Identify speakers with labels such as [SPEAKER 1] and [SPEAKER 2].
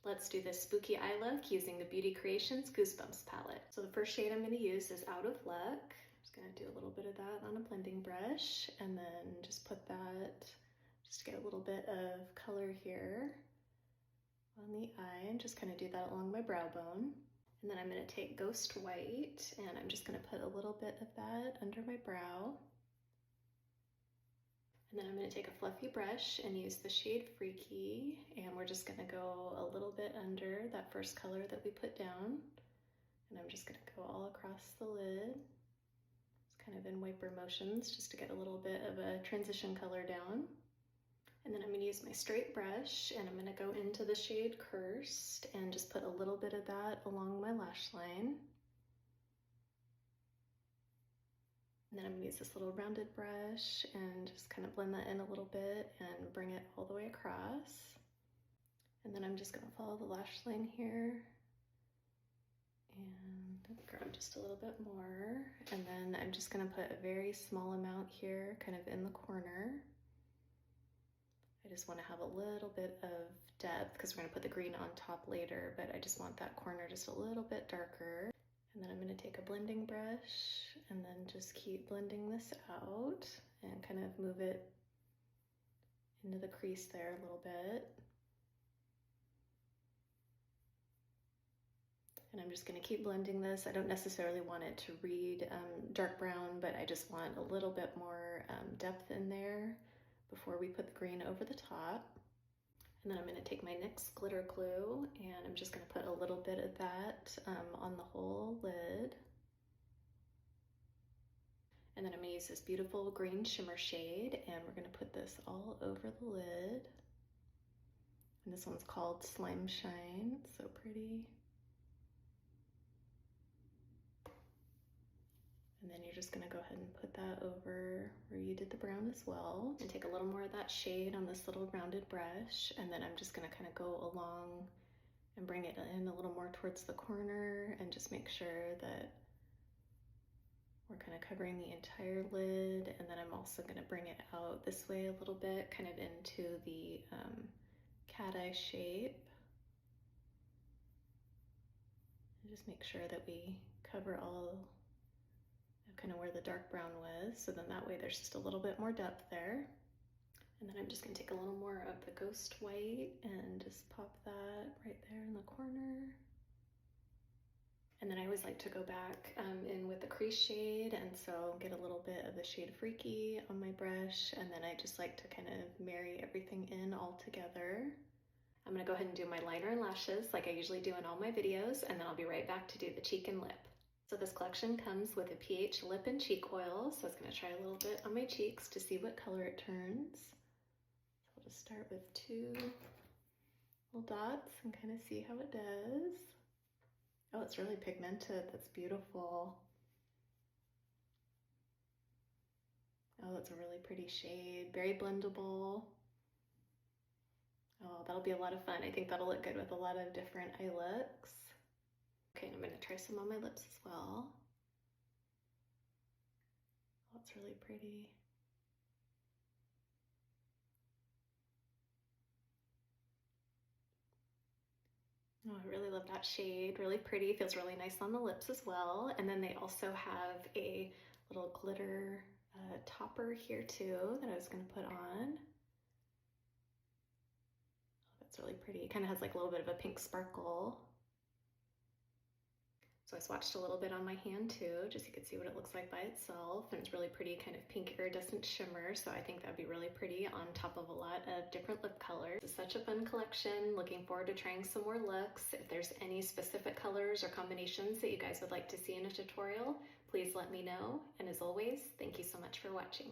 [SPEAKER 1] Let's do this spooky eye look using the Beauty Creations Goosebumps palette. So the first shade I'm going to use is Out of Luck. I'm just going to do a little bit of that on a blending brush and then just put that, just to get a little bit of color here on the eye, and just kind of do that along my brow bone. And then I'm going to take Ghost White and I'm just going to put a little bit of that under my brow. And then I'm going to take a fluffy brush and use the shade Freaky, and we're just going to go a little bit under that first color that we put down. And I'm just going to go all across the lid. It's kind of in wiper motions just to get a little bit of a transition color down. And then I'm going to use my straight brush and I'm going to go into the shade Cursed and just put a little bit of that along my lash line. And then I'm going to use this little rounded brush and just kind of blend that in a little bit and bring it all the way across. And then I'm just going to follow the lash line here and grab just a little bit more. And then I'm just going to put a very small amount here, kind of in the corner. I just want to have a little bit of depth because we're going to put the green on top later, but I just want that corner just a little bit darker. And then I'm going to take a blending brush and then just keep blending this out and kind of move it into the crease there a little bit. And I'm just going to keep blending this. I don't necessarily want it to read dark brown, but I just want a little bit more depth in there before we put the green over the top. And then I'm going to take my NYX glitter glue and I'm just going to put a little bit of that on the whole lid. And then I'm going to use this beautiful green shimmer shade and we're going to put this all over the lid. And this one's called Slime Shine. It's so pretty. And then you're just going to go ahead and put that over where you did the brown as well. And take a little more of that shade on this little rounded brush. And then I'm just going to kind of go along and bring it in a little more towards the corner and just make sure that we're kind of covering the entire lid. And then I'm also going to bring it out this way a little bit, kind of into the cat eye shape. And just make sure that we cover all kind of where the dark brown was, so then that way there's just a little bit more depth there. And then I'm just going to take a little more of the Ghost White and just pop that right there in the corner. And then I always like to go back in with the crease shade, and so get a little bit of the shade Freaky on my brush, and then I just like to kind of marry everything in all together. I'm going to go ahead and do my liner and lashes like I usually do in all my videos, and then I'll be right back to do the cheek and lip. So this collection comes with a pH lip and cheek oil, so I was going to try a little bit on my cheeks to see what color it turns. So I'll just start with 2 little dots and kind of see how it does. Oh, it's really pigmented. That's beautiful. Oh, that's a really pretty shade. Very blendable. Oh, that'll be a lot of fun. I think that'll look good with a lot of different eye looks. Okay, and I'm going to try some on my lips as well. Oh, it's really pretty. Oh, I really love that shade. Really pretty. Feels really nice on the lips as well. And then they also have a little glitter topper here too that I was going to put on. Oh, that's really pretty. It kind of has like a little bit of a pink sparkle. So I swatched a little bit on my hand too, just so you could see what it looks like by itself. And it's really pretty, kind of pink iridescent shimmer. So I think that'd be really pretty on top of a lot of different lip colors. It's such a fun collection. Looking forward to trying some more looks. If there's any specific colors or combinations that you guys would like to see in a tutorial, please let me know. And as always, thank you so much for watching.